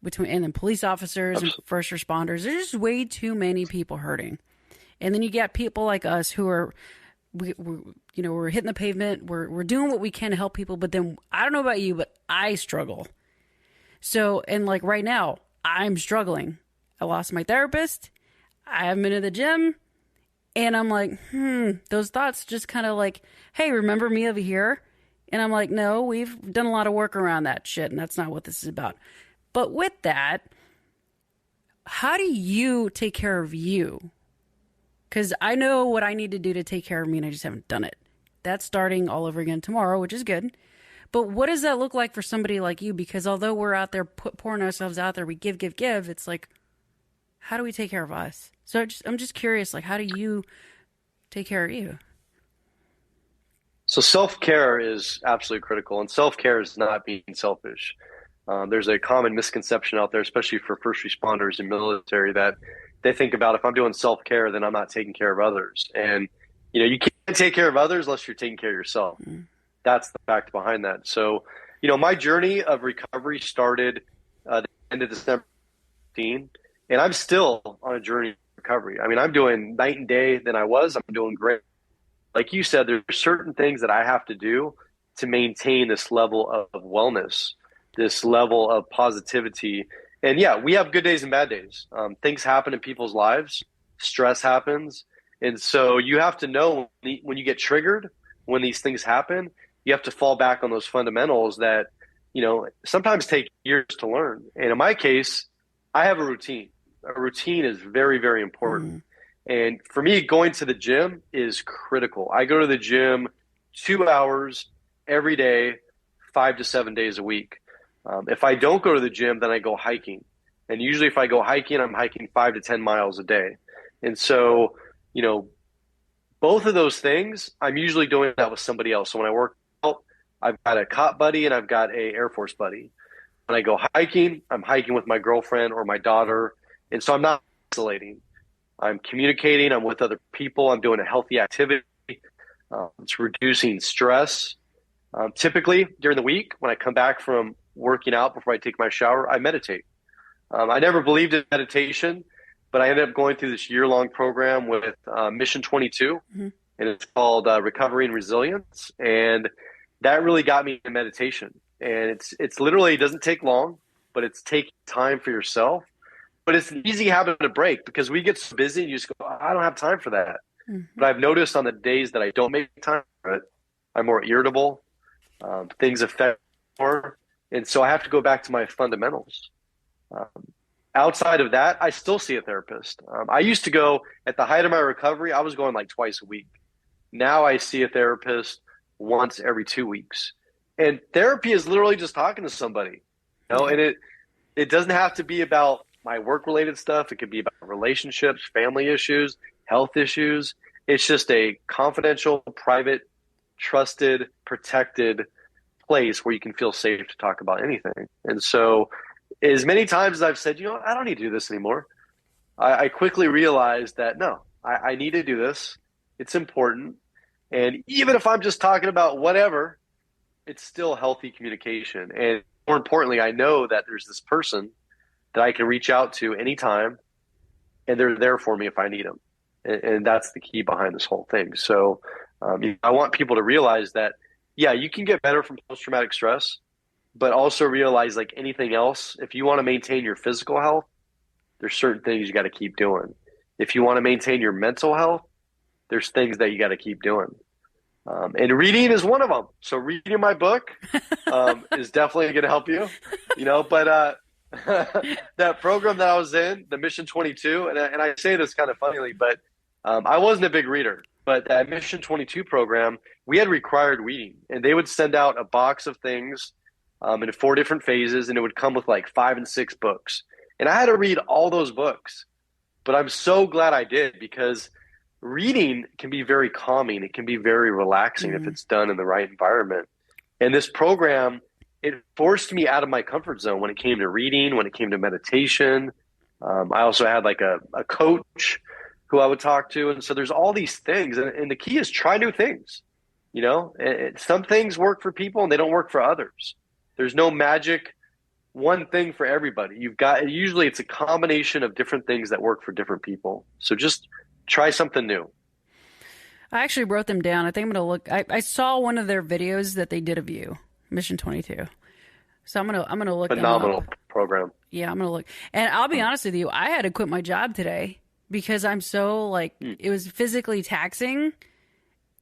And then police officers and first responders, there's just way too many people hurting. And then you get people like us who are, we're hitting the pavement. We're doing what we can to help people. But then I don't know about you, but I struggle. So, and like right now, I'm struggling. I lost my therapist. I haven't been to the gym. And I'm like, those thoughts just kind of like, hey, remember me over here? And I'm like, no, we've done a lot of work around that shit. And that's not what this is about. But with that, how do you take care of you? Because I know what I need to do to take care of me, and I just haven't done it. That's starting all over again tomorrow, which is good. But what does that look like for somebody like you? Because although we're out there pouring ourselves out there, we give. It's like, how do we take care of us? So I'm just curious, like, how do you take care of you? So self-care is absolutely critical, and self-care is not being selfish. There's a common misconception out there, especially for first responders and military, that they think about, if I'm doing self-care, then I'm not taking care of others. And, you can't take care of others unless you're taking care of yourself. That's the fact behind that. So, my journey of recovery started the end of December 2015, and I'm still on a journey of recovery. I mean, I'm doing night and day than I was. I'm doing great. Like you said, there's certain things that I have to do to maintain this level of wellness, this level of positivity. And yeah, we have good days and bad days. Things happen in people's lives. Stress happens. And so you have to know when you get triggered, when these things happen, you have to fall back on those fundamentals that, sometimes take years to learn. And in my case, I have a routine. A routine is very, very important. And for me, going to the gym is critical. I go to the gym 2 hours every day, 5 to 7 days a week. If I don't go to the gym, then I go hiking. And usually if I go hiking, I'm hiking 5 to 10 miles a day. And so, both of those things, I'm usually doing that with somebody else. So when I work out, I've got a cop buddy and I've got a Air Force buddy. When I go hiking, I'm hiking with my girlfriend or my daughter. And so I'm not isolating. I'm communicating. I'm with other people. I'm doing a healthy activity. It's reducing stress. Typically during the week, when I come back from working out before I take my shower, I meditate. I never believed in meditation, but I ended up going through this year-long program with Mission 22, and it's called Recovery and Resilience. And that really got me into meditation. And it's literally, it doesn't take long, but it's taking time for yourself. But it's an easy habit to break because we get so busy and you just go, I don't have time for that. But I've noticed on the days that I don't make time for it, I'm more irritable. Things affect me more. And so I have to go back to my fundamentals. Outside of that, I still see a therapist. I used to go at the height of my recovery, I was going like twice a week. Now I see a therapist once every 2 weeks. And therapy is literally just talking to somebody. And it doesn't have to be about my work-related stuff. It could be about relationships, family issues, health issues. It's just a confidential, private, trusted, protected place where you can feel safe to talk about anything. And so as many times as I've said, I don't need to do this anymore, I quickly realized that, no, I need to do this. It's important. And even if I'm just talking about whatever, it's still healthy communication. And more importantly, I know that there's this person that I can reach out to anytime, and they're there for me if I need them. And that's the key behind this whole thing. So I want people to realize that, yeah, you can get better from post-traumatic stress, but also realize, like anything else, if you want to maintain your physical health, there's certain things you got to keep doing. If you want to maintain your mental health, there's things that you got to keep doing. And reading is one of them. So reading my book is definitely going to help you, but that program that I was in, the Mission 22, and I say this kind of funnily, but I wasn't a big reader. But that Mission 22 program, we had required reading, and they would send out a box of things in 4 different phases, and it would come with like 5 and 6 books. And I had to read all those books. But I'm so glad I did, because reading can be very calming. It can be very relaxing if it's done in the right environment. And this program, it forced me out of my comfort zone when it came to reading, when it came to meditation. I also had like a coach who I would talk to. And so there's all these things. And the key is try new things. Some things work for people and they don't work for others. There's no magic one thing for everybody. Usually it's a combination of different things that work for different people. So just try something new. I actually wrote them down. I think I'm going to look. I saw one of their videos that they did of you, Mission 22. So I'm gonna look. Phenomenal program. Yeah, I'm gonna look. And I'll be honest with you, I had to quit my job today because I'm so it was physically taxing,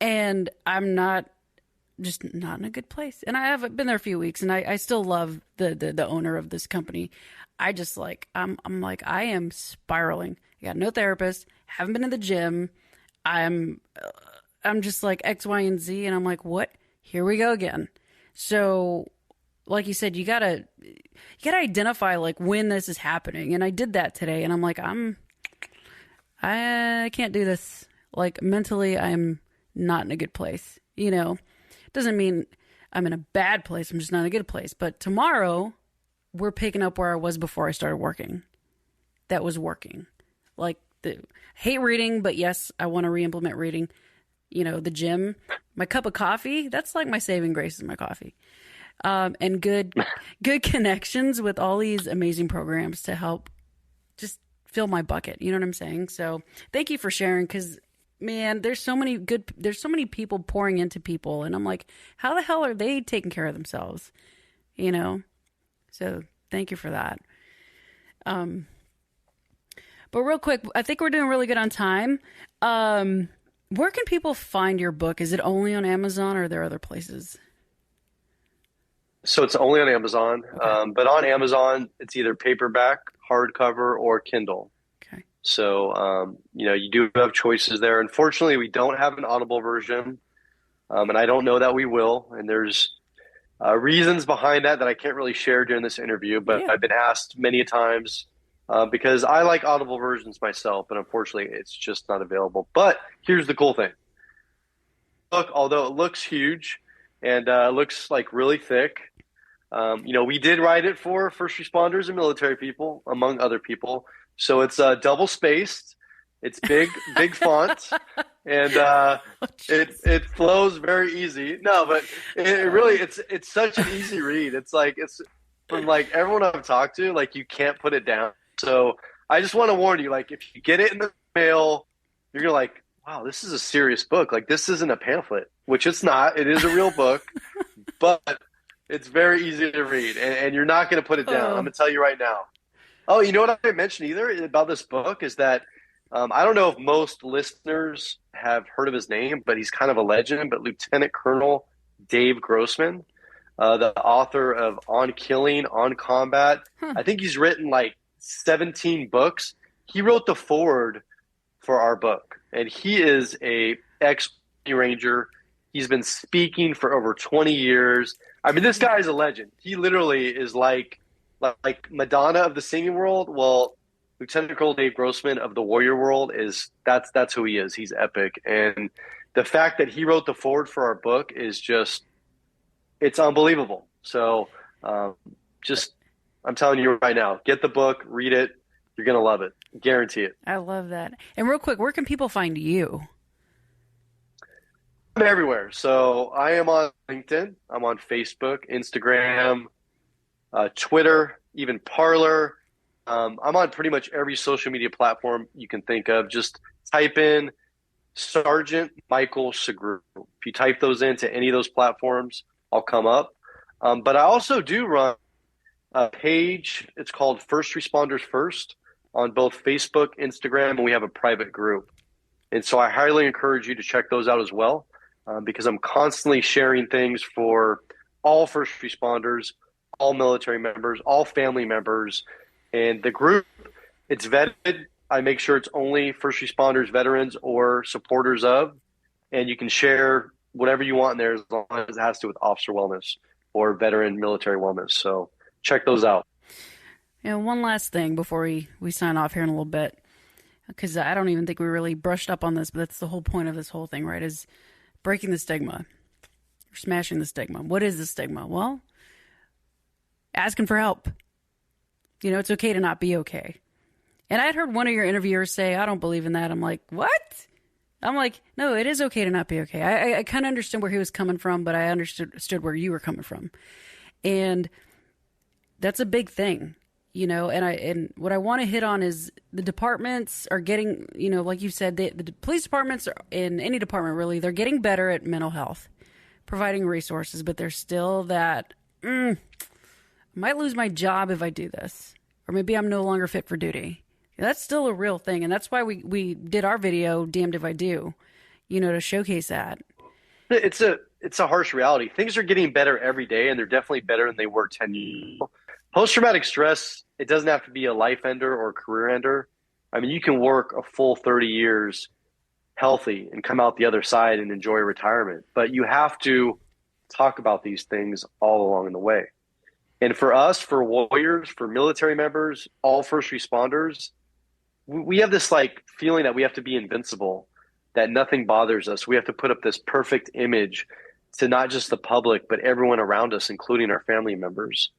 and I'm not in a good place. And I haven't been there a few weeks, and I still love the owner of this company. I just I'm like, I am spiraling. I got no therapist. Haven't been in the gym. I'm just like X, Y, and Z, and I'm like, what? Here we go again. So, like you said, you gotta identify like when this is happening, and I did that today. And I'm like, I can't do this. Like mentally, I'm not in a good place. Doesn't mean I'm in a bad place. I'm just not in a good place. But tomorrow, we're picking up where I was before I started working. That was working. Like hate reading, but yes, I want to re-implement reading. The gym, my cup of coffee, that's like my saving grace is my coffee. And good connections with all these amazing programs to help just fill my bucket. You know what I'm saying? So thank you for sharing, because man, there's so many people pouring into people, and I'm like, how the hell are they taking care of themselves? So thank you for that. But real quick, I think we're doing really good on time. Where can people find your book? Is it only on Amazon, or are there other places? So it's only on Amazon, Okay. but on Amazon, it's either paperback, hardcover, or Kindle. Okay. So, you do have choices there. Unfortunately, we don't have an Audible version, and I don't know that we will. And there's reasons behind that I can't really share during this interview, but Yeah. I've been asked many times because I like Audible versions myself, but unfortunately, it's just not available. But here's the cool thing. Look, although it looks huge and looks like really thick, we did write it for first responders and military people, among other people. So it's double spaced. It's big font, and Oh, jeez. it flows very easy. No, but it really it's such an easy read. It's like it's from like everyone I've talked to, like you can't put it down. So I just want to warn you, like if you get it in the mail, you're gonna like, wow, this is a serious book. Like this isn't a pamphlet, which it's not. It is a real book, but it's very easy to read, and you're not going to put it down. I'm Oh, going to tell you right now. Oh, you know what I didn't mention either about this book is that I don't know if most listeners have heard of his name, but he's kind of a legend. But Lieutenant Colonel Dave Grossman, the author of On Killing, On Combat, huh. I think he's written like 17 books. He wrote the foreword for our book, and he is a ex-Ranger. He's been speaking for over 20 years. I mean, this guy is a legend. He literally is like Madonna of the singing world. Well, Lieutenant Colonel Dave Grossman of the warrior world is that's who he is. He's epic, and the fact that he wrote the forward for our book is just it's unbelievable. So, just I'm telling you right now, get the book, read it. You're gonna love it, guarantee it. I love that. And real quick, where can people find you? I'm everywhere. So I am on LinkedIn. I'm on Facebook, Instagram, Twitter, even Parler. I'm on pretty much every social media platform you can think of. Just type in Sergeant Michael Sugrue. If you type those into any of those platforms, I'll come up. But I also do run a page. It's called First Responders First on both Facebook, Instagram, and we have a private group. And so I highly encourage you to check those out as well, because I'm constantly sharing things for all first responders, all military members, all family members. And the group, it's vetted. I make sure it's only first responders, veterans, or supporters of. And you can share whatever you want in there as long as it has to do with officer wellness or veteran military wellness. So check those out. And one last thing before we sign off here in a little bit, because I don't even think we really brushed up on this, but that's the whole point of this whole thing, right? Is breaking the stigma, or smashing the stigma. What is the stigma? Well, asking for help. It's okay to not be okay. And I'd heard one of your interviewers say, I don't believe in that. I'm like, what? I'm like, no, it is okay to not be okay. I kind of understand where he was coming from, but I understood where you were coming from. And that's a big thing, and what I want to hit on is the departments are getting, like you said, the police departments are, in any department really, they're getting better at mental health, providing resources, but there's still that, I might lose my job if I do this, or maybe I'm no longer fit for duty. That's still a real thing, and that's why we did our video, Damned If I Do, to showcase that. It's a harsh reality. Things are getting better every day, and they're definitely better than they were 10 years ago. Post-traumatic stress, it doesn't have to be a life ender or a career ender. I mean, you can work a full 30 years healthy and come out the other side and enjoy retirement. But you have to talk about these things all along the way. And for us, for warriors, for military members, all first responders, we have this like feeling that we have to be invincible, that nothing bothers us. We have to put up this perfect image to not just the public, but everyone around us, including our family members.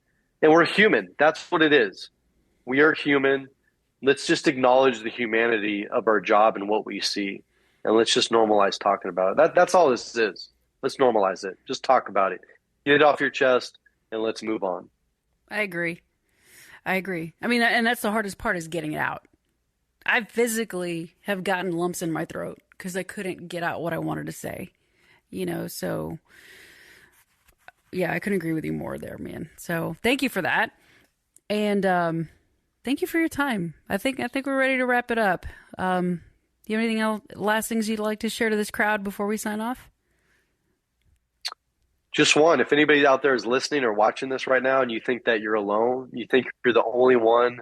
And we're human. That's what it is. We are human. Let's just acknowledge the humanity of our job and what we see. And let's just normalize talking about it. That's all this is. Let's normalize it. Just talk about it. Get it off your chest and let's move on. I agree. I mean, and that's the hardest part is getting it out. I physically have gotten lumps in my throat because I couldn't get out what I wanted to say, so yeah, I couldn't agree with you more there, man. So thank you for that. And, thank you for your time. I think we're ready to wrap it up. You have anything else, last things you'd like to share to this crowd before we sign off? Just one. If anybody out there is listening or watching this right now and you think that you're alone, you think you're the only one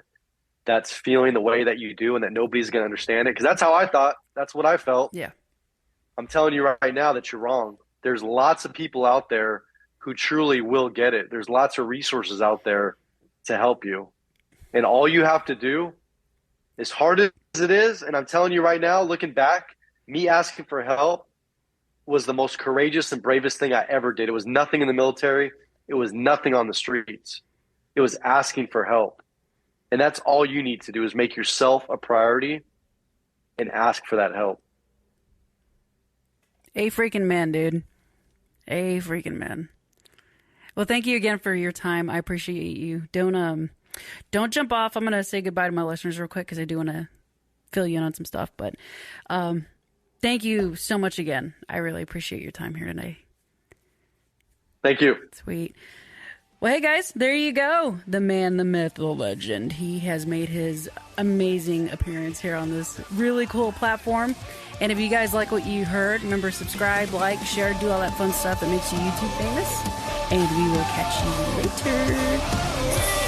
that's feeling the way that you do and that nobody's going to understand it, because that's how I thought. That's what I felt. Yeah. I'm telling you right now that you're wrong. There's lots of people out there who truly will get it. There's lots of resources out there to help you. And all you have to do, as hard as it is, and I'm telling you right now, looking back, me asking for help was the most courageous and bravest thing I ever did. It was nothing in the military. It was nothing on the streets. It was asking for help. And that's all you need to do is make yourself a priority and ask for that help. A freaking man, dude. A freaking man. Well, thank you again for your time. I appreciate you. Don't jump off. I'm going to say goodbye to my listeners real quick because I do want to fill you in on some stuff. But thank you so much again. I really appreciate your time here today. Thank you. Sweet. Well, hey, guys, there you go. The man, the myth, the legend. He has made his amazing appearance here on this really cool platform. And if you guys like what you heard, remember, subscribe, like, share, do all that fun stuff that makes you YouTube famous. And we will catch you later.